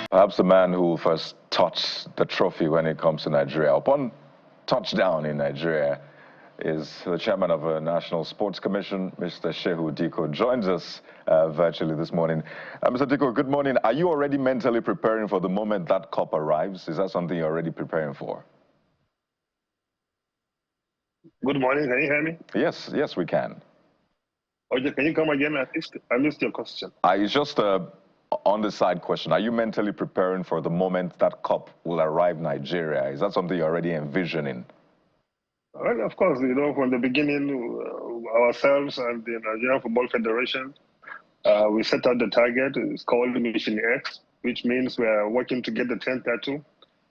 Perhaps the man who will first touch the trophy when it comes to Nigeria. Upon touchdown in Nigeria is the chairman of the National Sports Commission, Mr. Shehu Diko, joins us virtually this morning. Mr. Diko, good morning. Are you already mentally preparing for the moment that cup arrives? Is that something you're already preparing for? Good morning. Can you hear me? Yes, we can. Okay, can you come again? I missed your question. It's just on the side question. Are you mentally preparing for the moment that cup will arrive Nigeria? Is that something you're already envisioning? Well, of course, from the beginning, ourselves and the Nigerian Football Federation, we set out the target. It's called Mission X, which means we are working to get the 10th tattoo.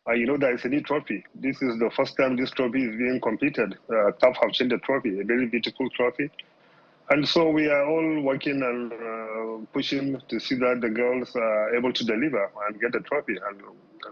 That it's a new trophy. This is the first time this trophy is being competed. TAF have changed the trophy, a very beautiful trophy. And so we are all working and pushing to see that the girls are able to deliver and get the trophy. And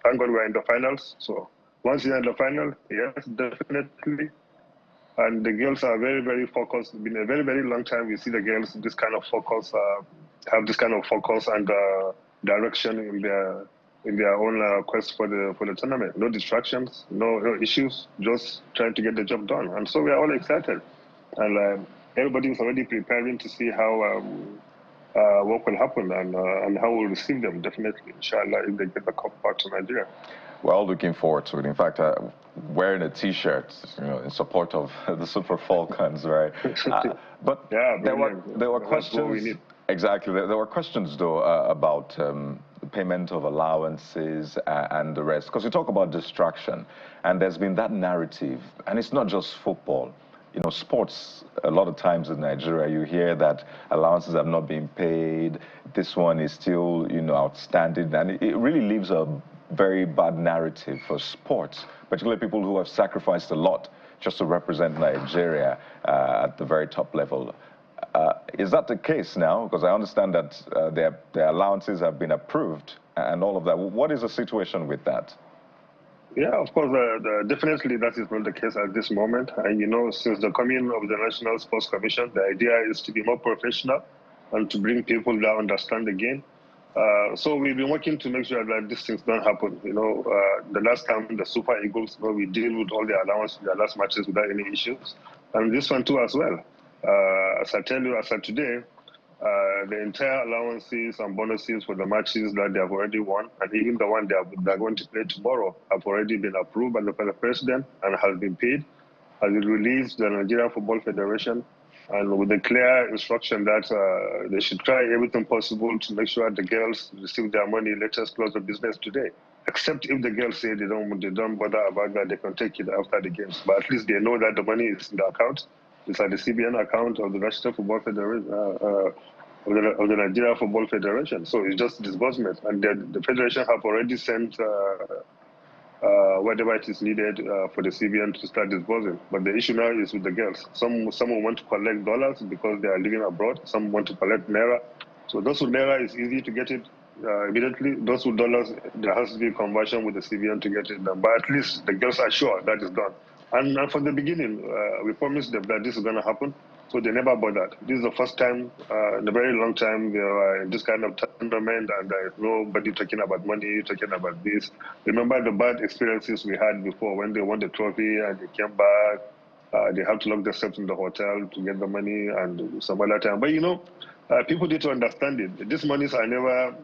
thank God we're in the finals. So once you're in the final, yes, definitely. And the girls are very, very focused. It's been a very, very long time we see the girls this kind of focus, have this kind of focus and direction in their own quest for the tournament. No distractions, no issues, just trying to get the job done. And so we are all excited. And everybody is already preparing to see how what will happen and how we'll receive them, definitely, inshallah, if they get the cup back to Nigeria. We're all looking forward to it. In fact, wearing a T-shirt, in support of the Super Falcons, right? But yeah, there were questions. Exactly. There were questions, though, about the payment of allowances and the rest. Because we talk about distraction, and there's been that narrative, and it's not just football. Sports, a lot of times in Nigeria, you hear that allowances have not been paid. This one is still, outstanding. And it really leaves a very bad narrative for sports, particularly people who have sacrificed a lot just to represent Nigeria at the very top level. Is that the case now? Because I understand that their allowances have been approved and all of that. What is the situation with that? Yeah, of course, definitely that is not the case at this moment. And since the coming of the National Sports Commission, the idea is to be more professional and to bring people that understand the game. So we've been working to make sure that these things don't happen. The last time the Super Eagles, we deal with all the allowances, the last matches without any issues. And this one too as well. As I tell you, as of today, the entire allowances and bonuses for the matches that they have already won, and even the one they're going to play tomorrow, have already been approved by the president and has been paid. Has been released the Nigerian Football Federation, and with a clear instruction that they should try everything possible to make sure the girls receive their money. Let us close the business today. Except if the girls say they don't bother about that, they can take it after the games. But at least they know that the money is in the account. It's at the CBN account of the National Football Federation, of the Nigeria Football Federation. So it's just disbursement. And the Federation have already sent whatever it is needed for the CBN to start disbursing. But the issue now is with the girls. Some want to collect dollars because they are living abroad. Some want to collect naira. So those with naira, is easy to get it immediately. Those with dollars, there has to be a conversion with the CBN to get it done. But at least the girls are sure that is done. And from the beginning, we promised them that this is going to happen, so they never bothered. This is the first time in a very long time they are in this kind of tournament, and there is nobody talking about money, talking about this. Remember the bad experiences we had before when they won the trophy and they came back. They had to lock themselves in the hotel to get the money and some other time. But people need to understand it. These monies are never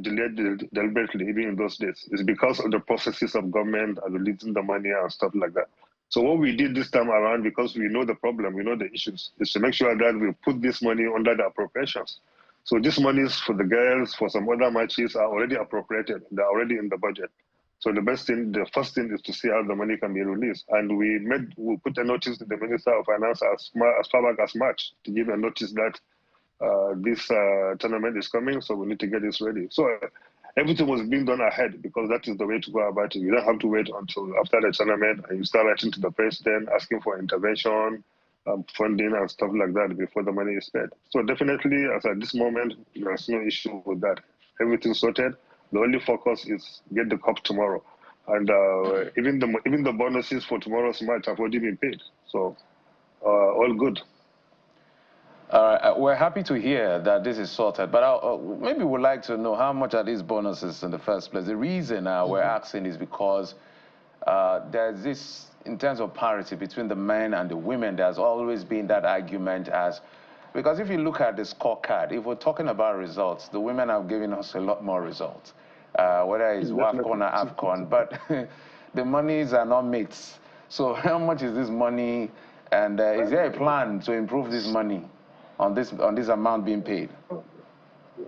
delayed deliberately, even in those days. It's because of the processes of government and releasing the money and stuff like that. So what we did this time around, because we know the problem, we know the issues, is to make sure that we put this money under the appropriations. So these monies for the girls, for some other matches are already appropriated. They're already in the budget. So the first thing is to see how the money can be released. And we put a notice to the Minister of Finance as far back as March to give a notice that this tournament is coming, so we need to get this ready. So everything was being done ahead because that is the way to go about it. You don't have to wait until after the tournament and you start writing to the president, asking for intervention, funding and stuff like that before the money is paid. So definitely, as at this moment, there's no issue with that. Everything's sorted. The only focus is get the cup tomorrow. And even the bonuses for tomorrow's match have already been paid. So all good. We're happy to hear that this is sorted, but maybe we'd like to know how much are these bonuses in the first place. The reason we're asking is because there's this, in terms of parity between the men and the women, there's always been that argument because if you look at the scorecard, if we're talking about results, the women have given us a lot more results, whether it's WAFCON or AFCON, but the monies are not mixed. So how much is this money, and is there a plan to improve this money on this amount being paid?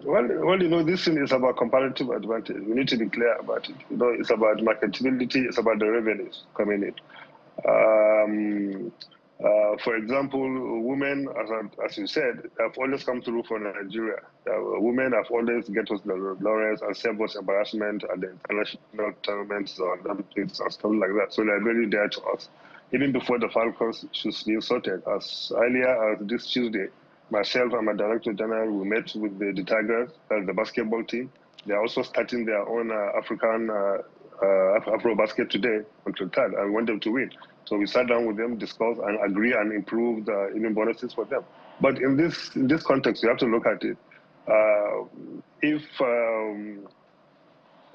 Well, this thing is about comparative advantage. We need to be clear about it. It's about marketability. It's about the revenues coming in. For example, women, as you said, have always come through for Nigeria. Women have always get us the laurels and saved us embarrassment at the international tournaments and Olympics and stuff like that. So they're very dear to us. Even before the Falcons should be sorted, as earlier as this Tuesday, myself and my Director General, we met with the Tigers, the basketball team. They're also starting their own African Afro Basket today on the 3rd, and we want them to win. So we sat down with them, discussed, and agree and improve the even bonuses for them. But in this context, you have to look at it. If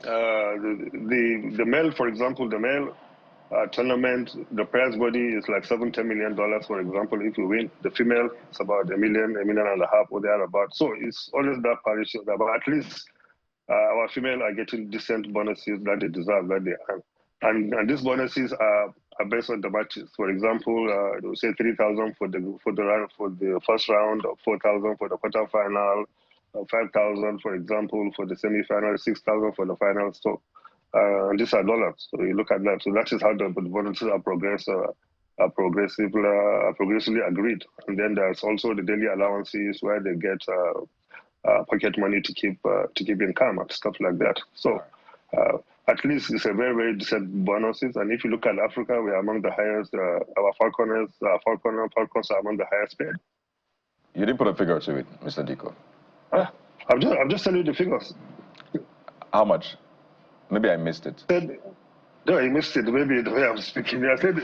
the male, for example, the male tournament, the prize body is like $7-10 million, for example. If you win, the female, it's about $1 million, $1.5 million, or thereabout. So it's always that parity, but at least our female are getting decent bonuses that they deserve, that they earn. And these bonuses are based on the matches. For example, they will say 3,000 for the first round, or 4,000 for the quarterfinal, 5,000, for example, for the semi-final, 6,000 for the final. So these are dollars. So you look at that. So that is how the bonuses are progressively agreed. And then there's also the daily allowances where they get pocket money to keep income and stuff like that. So at least it's a very, very decent bonuses. And if you look at Africa, we are among the highest. Our Falcons are among the highest paid. You didn't put a figure to it, Mr. Diko. I'm just telling you the figures. How much? Maybe I missed it. No, I missed it. Maybe the way I'm speaking. I said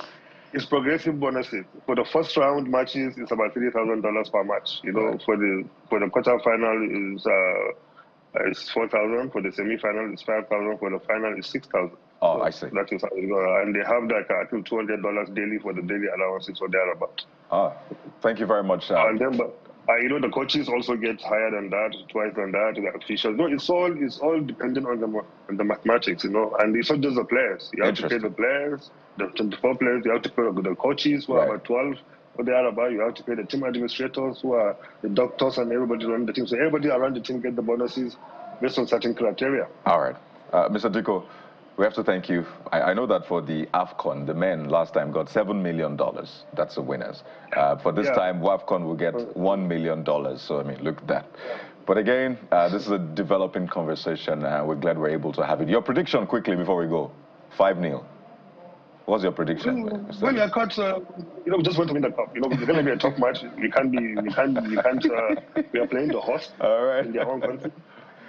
it's progressive bonuses. For the first round matches, it's about $3,000 per match. For the quarterfinal is 4,000. For the semi-final, it's 5,000. For the final, it's 6,000. Oh, so I see. That is how it goes. And they have like I think $200 daily for the daily allowances or thereabout. Thank you very much. And then, the coaches also get higher than that, twice than that. The officials. No, it's all dependent on the mathematics, and it's not just the players. You have to pay the players, the 24 players. You have to pay the coaches who are about 12. Or thereabout. You have to pay the team administrators who are the doctors and everybody around the team. So everybody around the team get the bonuses based on certain criteria. All right, Mr. Diko, we have to thank you. I know that for the AFCON, the men last time got $7 million. That's the winners. For this time, WAFCON will get $1 million. So, I mean, look at that. But again, this is a developing conversation. We're glad we're able to have it. Your prediction quickly before we go. 5-0. What's your prediction? Well, I can't. We just want to win the cup. It's going to be a tough match. We are playing the host in their own country.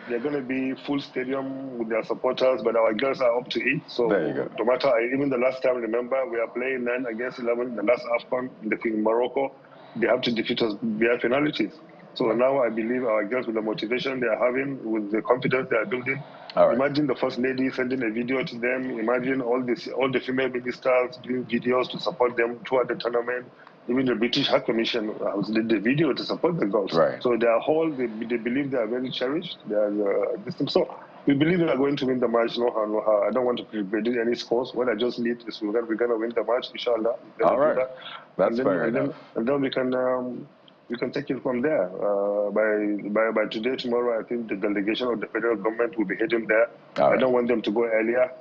They're going to be full stadium with their supporters, but our girls are up to it. So there you go. No matter, even the last time, remember, we are playing 9 against 11, the last AFCON in Morocco. They have to defeat us via penalties. So now I believe our girls, with the motivation they are having, with the confidence they are building, imagine the First Lady sending a video to them. Imagine all the female ministers doing videos to support them throughout the tournament. Even the British High Commission did the video to support the girls. Right. So they believe they are very cherished. They are So we believe we are going to win the match. No how. I don't want to predict any scores. What I just need is we're going to win the match, inshallah. All right. That's fair enough. And then we can take it from there. By today, tomorrow, I think the delegation of the federal government will be heading there. I don't want them to go earlier,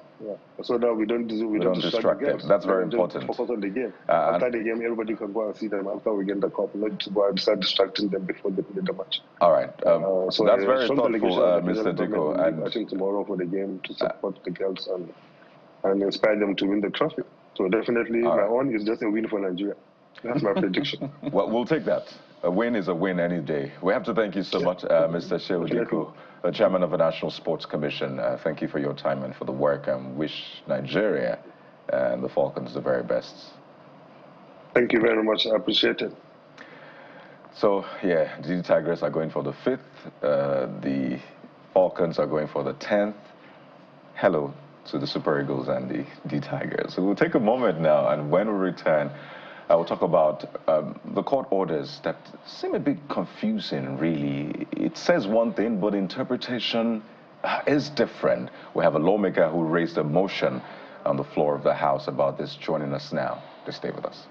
so that we don't distract them. That's very important. Focus on the game. After the game, everybody can go and see them after we get the cup. Not to go and start distracting them before they play the match. All right. So that's very thoughtful, Mr. Diko. I think tomorrow for the game to support the girls and inspire them to win the trophy. So definitely, my own is just a win for Nigeria. That's my prediction. Well, we'll take that. A win is a win any day. We have to thank you so much, Mr. Shehu Diko, the chairman of the National Sports Commission. Thank you for your time and for the work, and wish Nigeria and the Falcons the very best. Thank you very much. I appreciate it. So, yeah, the Tigers are going for the 5th. The Falcons are going for the 10th. Hello to the Super Eagles and the D-Tigers. So we'll take a moment now, and when we return, I will talk about the court orders that seem a bit confusing, really. It says one thing, but interpretation is different. We have a lawmaker who raised a motion on the floor of the House about this joining us now. Just stay with us.